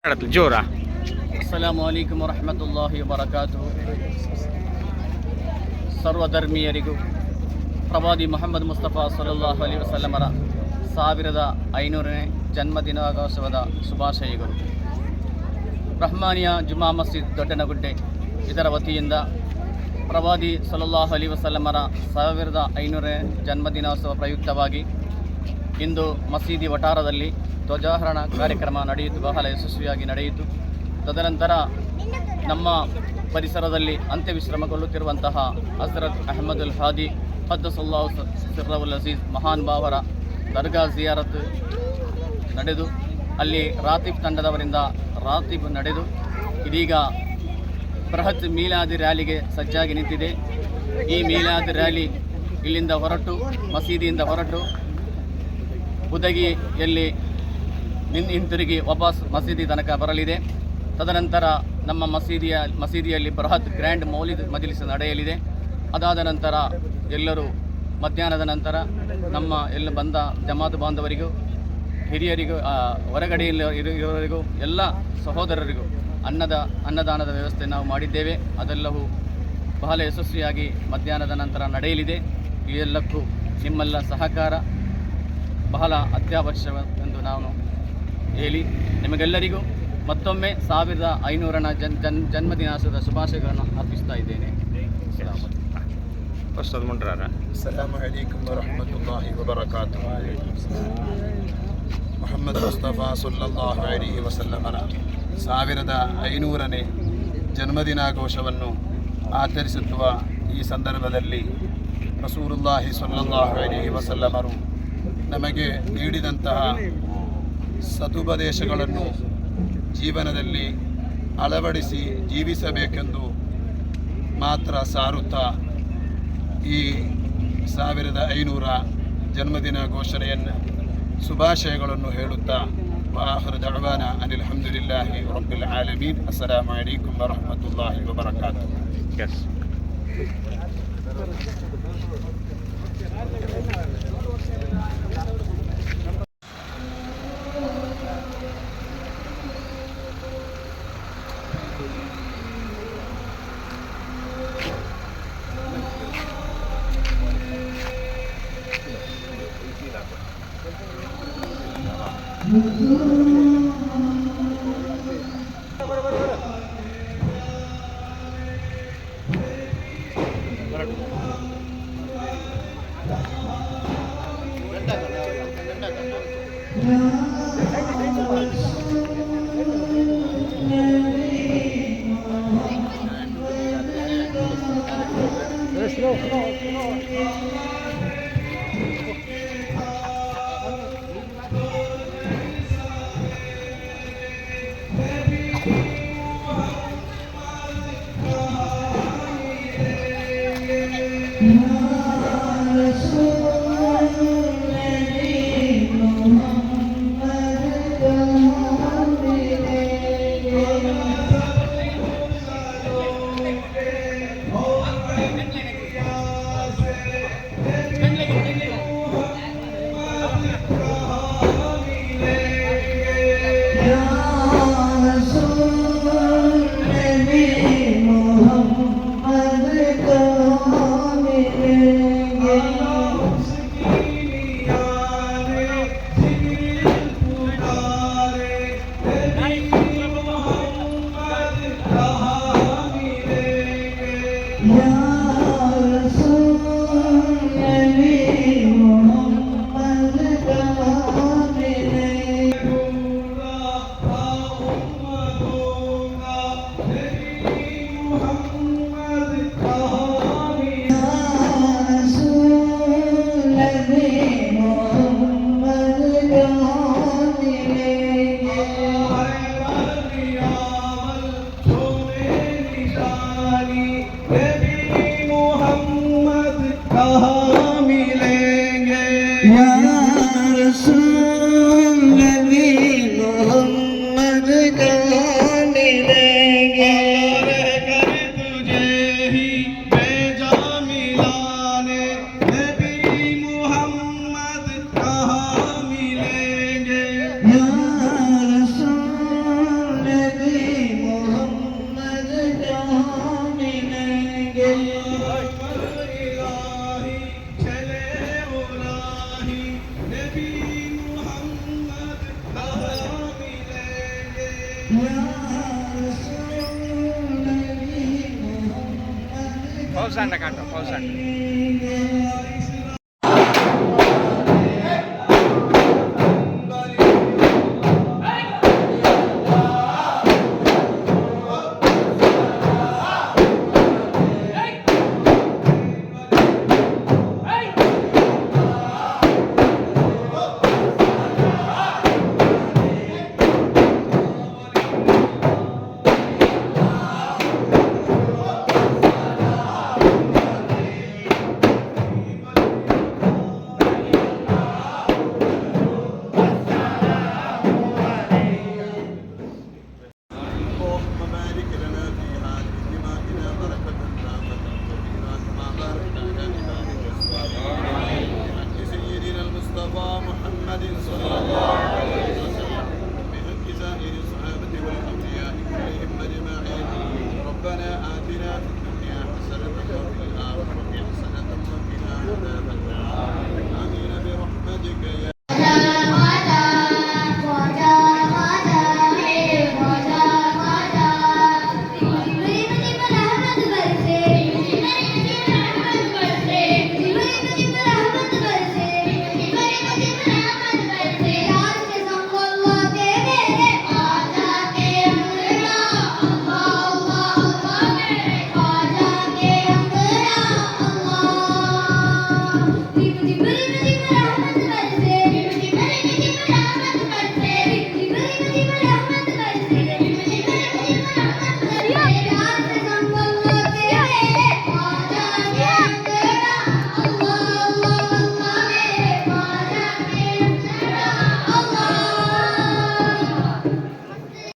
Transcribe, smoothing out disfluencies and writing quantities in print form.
ಜೋರ. ಅಸ್ಸಲಾಮು ಅಲೈಕುಂ ವರಹಮತುಲ್ಲಾಹಿ ವಬರಕಾತುಹು. ಸರ್ವಧರ್ಮೀಯರಿಗೂ ಪ್ರವಾದಿ ಮುಹಮ್ಮದ್ ಮುಸ್ತಫಾ ಸಲ್ಲಲ್ಲಾಹು ಅಲೈಹಿ ವಸಲ್ಲಮರ 1500ನೇ ಜನ್ಮದಿನಾಘೋತ್ಸವದ ಶುಭಾಶಯಗಳು. ರಹ್ಮಾನಿಯಾ ಜುಮಾ ಮಸ್ಜಿದ್ ದೊಡ್ಡನಗುಡ್ಡೆ ಇದರ ವತಿಯಿಂದ ಪ್ರವಾದಿ ಸಲ್ಲಲ್ಲಾಹು ಅಲೈಹಿ ವಸಲ್ಲಮರ 1500ನೇ ಜನ್ಮದಿನೋತ್ಸವ ಪ್ರಯುಕ್ತವಾಗಿ ಇಂದು ಮಸೀದಿ ವಠಾರದಲ್ಲಿ ಧ್ವಜಾರೋಹಣ ಕಾರ್ಯಕ್ರಮ ನಡೆಯಿತು. ಬಹಳ ಯಶಸ್ವಿಯಾಗಿ ನಡೆಯಿತು. ತದನಂತರ ನಮ್ಮ ಪರಿಸರದಲ್ಲಿ ಅಂತ್ಯವಿಶ್ರಮಗೊಳ್ಳುತ್ತಿರುವಂತಹ ಹಜರತ್ ಅಹಮದುಲ್ ಹಾದಿ ಖದ್ದಸಲ್ಲಾಹು ಸಿರ್ರಹುಲ್ ಅಜೀಜ್ ಮಹಾನ್ ಭಾವರ ದರ್ಗಾ ಜಿಯಾರತ್ ನಡೆದು ಅಲ್ಲಿ ರಾತೀಬ್ ತಂಡದವರಿಂದ ರಾತೀಬ್ ನಡೆದು ಇದೀಗ ಬೃಹತ್ ಮೀಲಾದ್ ರ್ಯಾಲಿಗೆ ಸಜ್ಜಾಗಿ ನಿಂತಿದೆ. ಈ ಮೀಲಾದ್ ರ್ಯಾಲಿ ಇಲ್ಲಿಂದ ಹೊರಟು ಮಸೀದಿಯಿಂದ ಹೊರಟು ಹುದಗಿಯಲ್ಲಿ ಹಿಂತಿರುಗಿ ವಾಪಸ್ ಮಸೀದಿ ತನಕ ಬರಲಿದೆ. ತದನಂತರ ನಮ್ಮ ಮಸೀದಿಯಲ್ಲಿ ಬೃಹತ್ ಗ್ರ್ಯಾಂಡ್ ಮೌಲಿದ್ ಮಜ್ಲಿಸ್ ನಡೆಯಲಿದೆ. ಅದಾದ ನಂತರ ಎಲ್ಲರೂ ಮಧ್ಯಾಹ್ನದ ನಂತರ ನಮ್ಮ ಎಲ್ಲ ಬಂದ ಜಮಾತ್ ಬಾಂಧವರಿಗೂ ಹಿರಿಯರಿಗೂ ಹೊರಗಡೆಯಲ್ಲಿ ಇರೋರಿಗೂ ಎಲ್ಲ ಸಹೋದರರಿಗೂ ಅನ್ನದಾನದ ವ್ಯವಸ್ಥೆ ನಾವು ಮಾಡಿದ್ದೇವೆ. ಅದೆಲ್ಲವೂ ಬಹಳ ಯಶಸ್ವಿಯಾಗಿ ಮಧ್ಯಾಹ್ನದ ನಂತರ ನಡೆಯಲಿದೆ. ಈ ಎಲ್ಲಕ್ಕೂ ನಿಮ್ಮೆಲ್ಲ ಸಹಕಾರ ಬಹಳ ಅತ್ಯವಶ್ಯವೆಂದು ನಾನು ಹೇಳಿ ನಿಮಗೆಲ್ಲರಿಗೂ ಮತ್ತೊಮ್ಮೆ 1500ನ ಜನ್ಮದಿನಾಚರಣೆಯ ಶುಭಾಶಯಗಳನ್ನು ಅರ್ಪಿಸ್ತಾ ಇದ್ದೇನೆ. ಅಸ್ಸಲಾಮು ಅಲೈಕುಂ ವರಹಮತುಲ್ಲಾಹಿ ವಬರಕಾತುಹು. ಮುಹಮ್ಮದ್ ಮುಸ್ತಫಾ ಸಲ್ಲಲ್ಲಾಹು ಅಲೈಹಿ ವಸಲ್ಲಮರ 1500ನೇ ಜನ್ಮದಿನಾಘೋಷವನ್ನು ಆಚರಿಸುತ್ತಿರುವ ಈ ಸಂದರ್ಭದಲ್ಲಿ ರಸೂಲುಲ್ಲಾಹಿ ಸಲ್ಲಲ್ಲಾಹು ಅಲೈಹಿ ವಸಲ್ಲಮರು ನಮಗೆ ನೀಡಿದಂತಹ ಸದುಪದೇಶಗಳನ್ನು ಜೀವನದಲ್ಲಿ ಅಳವಡಿಸಿ ಜೀವಿಸಬೇಕೆಂದು ಮಾತ್ರ ಸಾರುತ್ತಾ ಈ 1500 ಜನ್ಮದಿನ ಘೋಷಣೆಯನ್ನು ಶುಭಾಶಯಗಳನ್ನು ಹೇಳುತ್ತಾ ಆಖಿರು ದಅವಾನಾ ಅನಿಲ್ ಹಮ್ದುಲಿಲ್ಲಾಹಿ ರಬ್ಬಿಲ್ ಆಲಮೀನ್. ಅಸ್ಸಲಾಮು ಅಲೈಕುಂ ವರಹಮತುಲ್ಲಾಹಿ ವಬರಕಾತುಹು. पाऊस काढ पाऊस